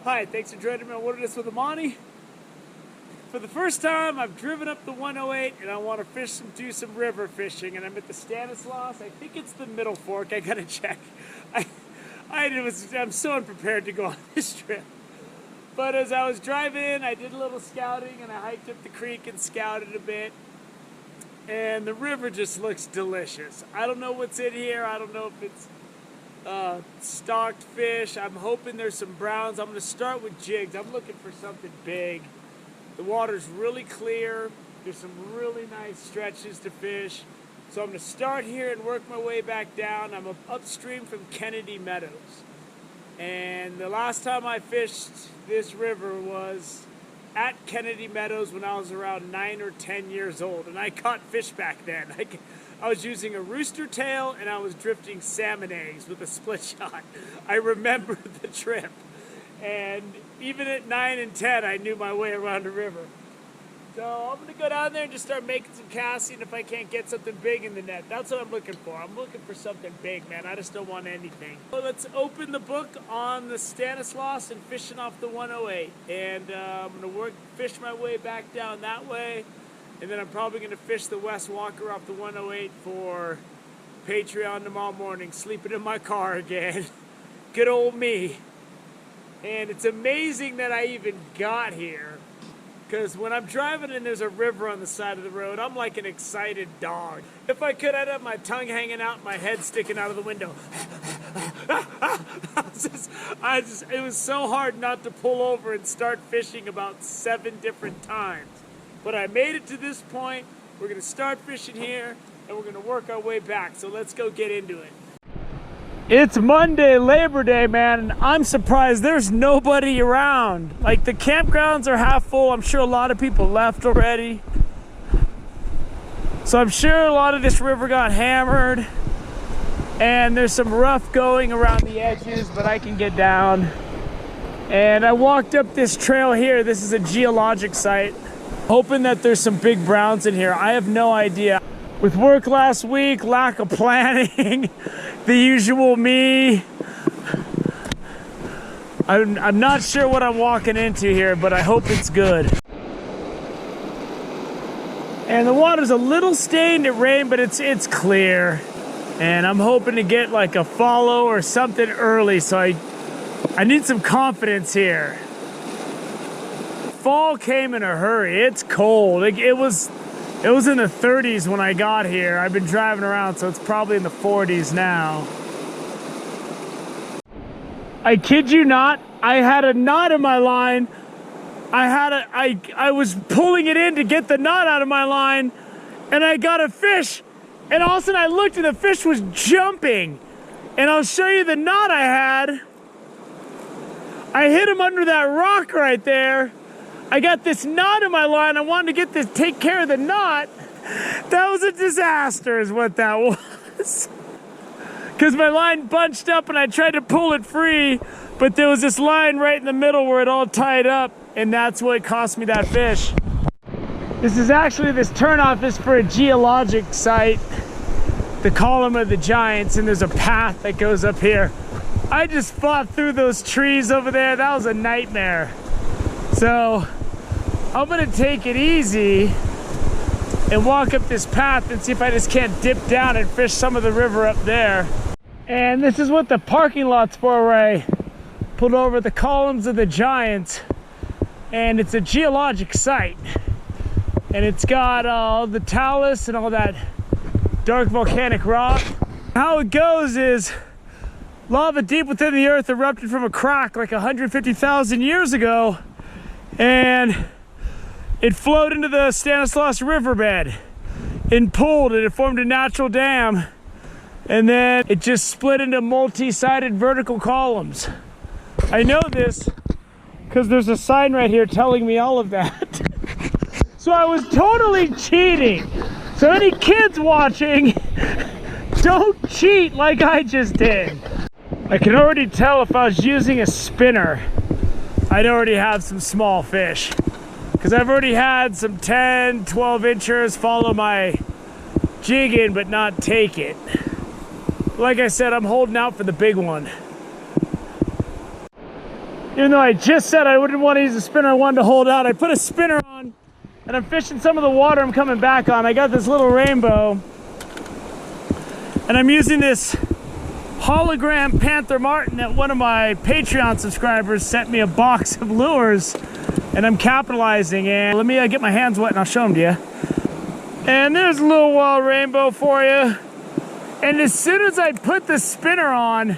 Hi, thanks for joining me on Wilderness with Amani. For the first time, I've driven up the 108 and I want to do some river fishing, and I'm at the Stanislaus. I think it's the Middle Fork. I gotta check. I'm so unprepared to go on this trip. But as I was driving, I did a little scouting and I hiked up the creek and scouted a bit. And the river just looks delicious. I don't know what's in here. I don't know if it's stocked fish. I'm hoping there's some browns. I'm going to start with jigs. I'm looking for something big. The water's really clear. There's some really nice stretches to fish. So I'm going to start here and work my way back down. I'm upstream from Kennedy Meadows. And the last time I fished this river was at Kennedy Meadows when I was around 9 or 10 years old. And I caught fish back then. I was using a rooster tail and I was drifting salmon eggs with a split shot. I remember the trip. And even at 9 and 10, I knew my way around the river. So I'm going to go down there and just start making some casts, seeing if I can't get something big in the net. That's what I'm looking for. I'm looking for something big, man. I just don't want anything. So let's open the book on the Stanislaus and fishing off the 108. And I'm going to fish my way back down that way. And then I'm probably going to fish the West Walker off the 108 for Patreon tomorrow morning. Sleeping in my car again. Good old me. And it's amazing that I even got here. Because when I'm driving and there's a river on the side of the road, I'm like an excited dog. If I could, I'd have my tongue hanging out, my head sticking out of the window. It was so hard not to pull over and start fishing about 7 different times. But I made it to this point. We're going to start fishing here, and we're going to work our way back. So let's go get into it. It's Monday, Labor Day, man, and I'm surprised there's nobody around. Like, the campgrounds are half full. I'm sure a lot of people left already. So I'm sure a lot of this river got hammered. And there's some rough going around the edges, but I can get down. And I walked up this trail here. This is a geologic site. Hoping that there's some big browns in here. I have no idea. With work last week, lack of planning, the usual me. I'm not sure what I'm walking into here, but I hope it's good. And the water's a little stained. It rained, but it's clear. And I'm hoping to get like a follow or something early, so I need some confidence here. Fall came in a hurry. It's cold. It was in the 30s when I got here. I've been driving around, so it's probably in the 40s now. I kid you not, I had a knot in my line. I was pulling it in to get the knot out of my line, and I got a fish, and all of a sudden I looked and the fish was jumping. And I'll show you the knot I had. I hit him under that rock right there. I got this knot in my line. I wanted to take care of the knot. That was a disaster is what that was. Because my line bunched up and I tried to pull it free, but there was this line right in the middle where it all tied up, and that's what cost me that fish. This turnoff is for a geologic site, the Column of the Giants, and there's a path that goes up here. I just fought through those trees over there. That was a nightmare. So I'm gonna take it easy and walk up this path and see if I just can't dip down and fish some of the river up there. And this is what the parking lot's for, where I pulled over the Columns of the Giants. And it's a geologic site. And it's got all the talus and all that dark volcanic rock. How it goes is lava deep within the earth erupted from a crack like 150,000 years ago. And it flowed into the Stanislaus riverbed and pulled, and it formed a natural dam. And then it just split into multi-sided vertical columns. I know this because there's a sign right here telling me all of that. So I was totally cheating. So any kids watching, don't cheat like I just did. I can already tell if I was using a spinner, I'd already have some small fish. Because I've already had some 10, 12 inchers follow my jig in but not take it. Like I said, I'm holding out for the big one. Even though I just said I wouldn't want to use a spinner, I wanted to hold out. I put a spinner on and I'm fishing some of the water I'm coming back on. I got this little rainbow and I'm using this hologram Panther Martin that one of my Patreon subscribers sent me a box of lures, and I'm capitalizing. And let me get my hands wet and I'll show them to you. And there's a little wild rainbow for you. And as soon as I put the spinner on,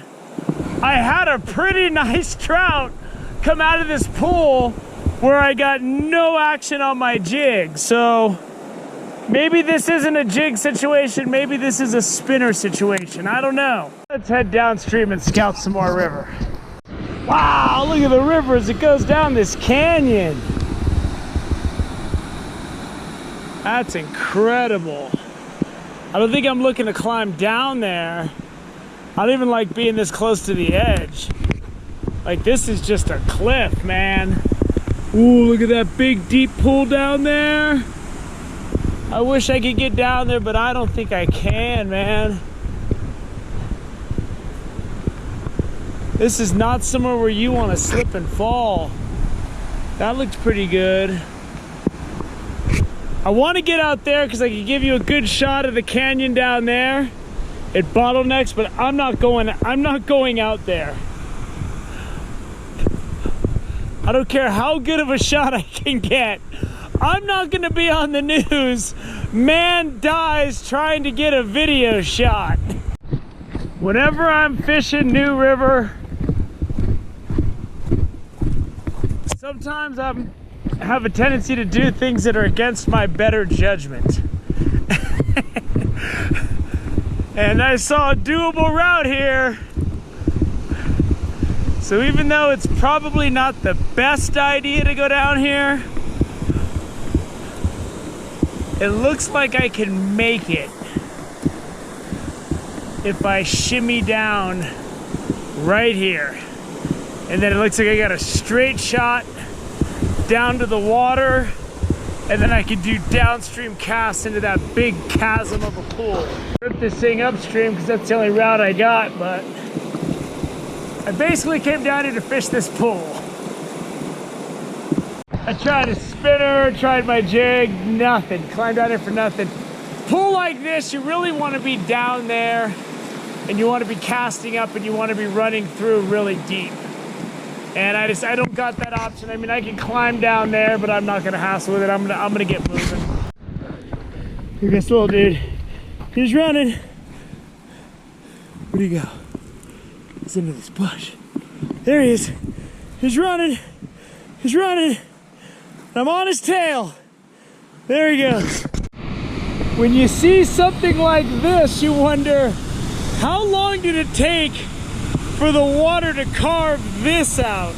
I had a pretty nice trout come out of this pool where I got no action on my jig. So maybe this isn't a jig situation, maybe this is a spinner situation, I don't know. Let's head downstream and scout some more river. Wow, look at the river as it goes down this canyon. That's incredible. I don't think I'm looking to climb down there. I don't even like being this close to the edge. Like, this is just a cliff, man. Ooh, look at that big deep pool down there. I wish I could get down there, but I don't think I can, man. This is not somewhere where you want to slip and fall. That looks pretty good. I want to get out there because I can give you a good shot of the canyon down there. It bottlenecks, but I'm not going out there. I don't care how good of a shot I can get. I'm not going to be on the news. Man dies trying to get a video shot. Whenever I'm fishing New River, sometimes I have a tendency to do things that are against my better judgment. And I saw a doable route here. So even though it's probably not the best idea to go down here, it looks like I can make it if I shimmy down right here. And then it looks like I got a straight shot down to the water, and then I can do downstream casts into that big chasm of a pool. Rip this thing upstream because that's the only route I got, but I basically came down here to fish this pool. I tried a spinner, tried my jig, nothing. Climbed down here for nothing. Pool like this, you really want to be down there, and you want to be casting up, and you want to be running through really deep. And I don't got that option. I mean, I can climb down there, but I'm not gonna hassle with it. I'm gonna get moving. Look at this little dude. He's running. Where'd he go? He's into this bush. There he is. He's running. He's running. I'm on his tail. There he goes. When you see something like this, you wonder, how long did it take for the water to carve this out?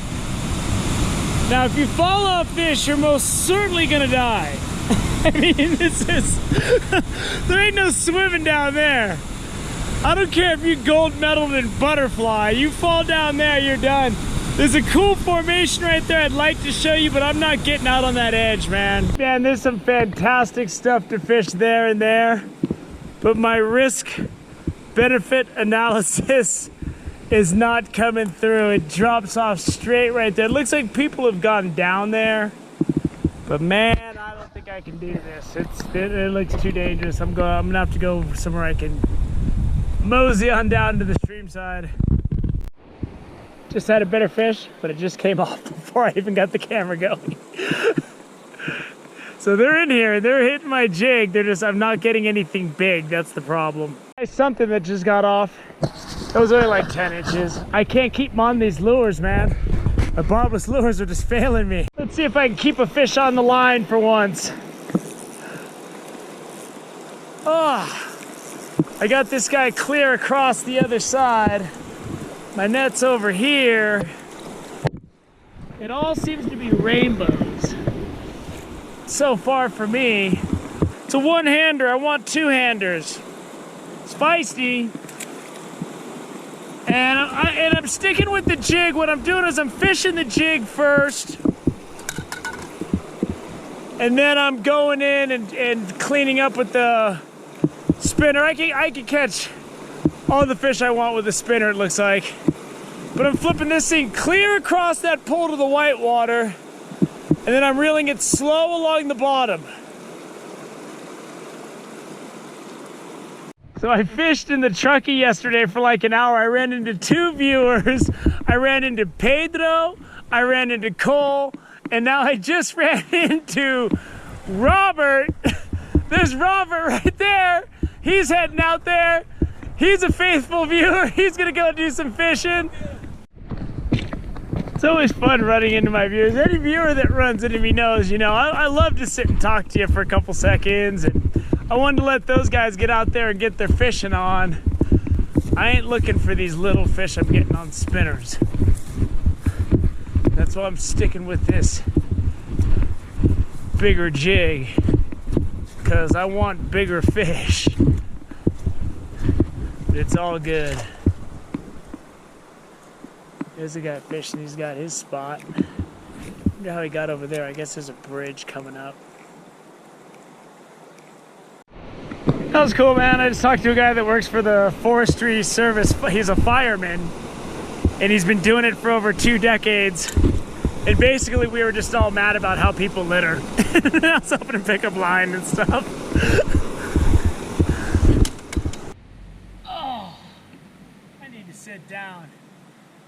Now, if you fall off this, you're most certainly gonna die. I mean, this is, there ain't no swimming down there. I don't care if you gold medaled in butterfly, you fall down there, you're done. There's a cool formation right there I'd like to show you, but I'm not getting out on that edge, man. Man, there's some fantastic stuff to fish there and there, but my risk-benefit analysis is not coming through. It drops off straight right there. It looks like people have gone down there, but man, I don't think I can do this. It looks too dangerous. I'm gonna have to go somewhere I can mosey on down to the stream side. Just had a better fish, but it just came off before I even got the camera going. So they're in here, they're hitting my jig. I'm not getting anything big, that's the problem. Something that just got off. That was only like 10 inches. I can't keep them on these lures, man. My barbless lures are just failing me. Let's see if I can keep a fish on the line for once. Oh, I got this guy clear across the other side. My net's over here. It all seems to be rainbows so far for me. It's a one-hander. I want two-handers. It's feisty. And I'm sticking with the jig. What I'm doing is I'm fishing the jig first. And then I'm going in and cleaning up with the spinner. I can catch all the fish I want with the spinner, it looks like. But I'm flipping this thing clear across that pole to the whitewater, and then I'm reeling it slow along the bottom. So I fished in the Truckee yesterday for like an hour. I ran into 2 viewers. I ran into Pedro, I ran into Cole, and now I just ran into Robert. There's Robert right there. He's heading out there. He's a faithful viewer. He's gonna go do some fishing. It's always fun running into my viewers. Any viewer that runs into me knows, you know, I love to sit and talk to you for a couple seconds, and I wanted to let those guys get out there and get their fishing on. I ain't looking for these little fish I'm getting on spinners. That's why I'm sticking with this bigger jig, because I want bigger fish. But it's all good. There's a guy fishing, he's got his spot. I wonder how he got over there. I guess there's a bridge coming up. That was cool, man. I just talked to a guy that works for the Forestry Service. He's a fireman, and he's been doing it for over 2 decades. And basically, we were just all mad about how people litter. I was helping him pick up line and stuff. Oh, I need to sit down.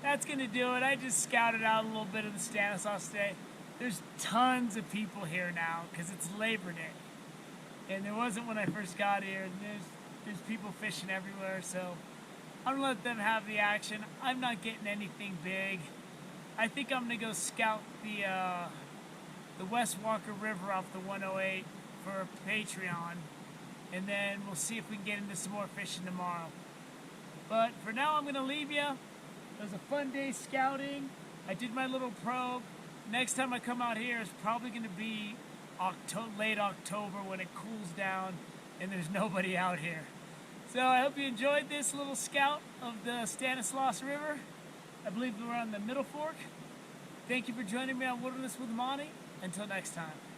That's gonna do it. I just scouted out a little bit of the Stanislaus today. There's tons of people here now because it's Labor Day. And there wasn't when I first got here. There's people fishing everywhere, so I'm gonna let them have the action. I'm not getting anything big. I think I'm gonna go scout the West Walker River off the 108 for Patreon, and then we'll see if we can get into some more fishing tomorrow. But for now, I'm gonna leave you. It was a fun day scouting. I did my little probe. Next time I come out here, it's probably gonna be late October when it cools down and there's nobody out here. So I hope you enjoyed this little scout of the Stanislaus River. I believe we're on the Middle Fork. Thank you for joining me on Wilderness with Monty. Until next time.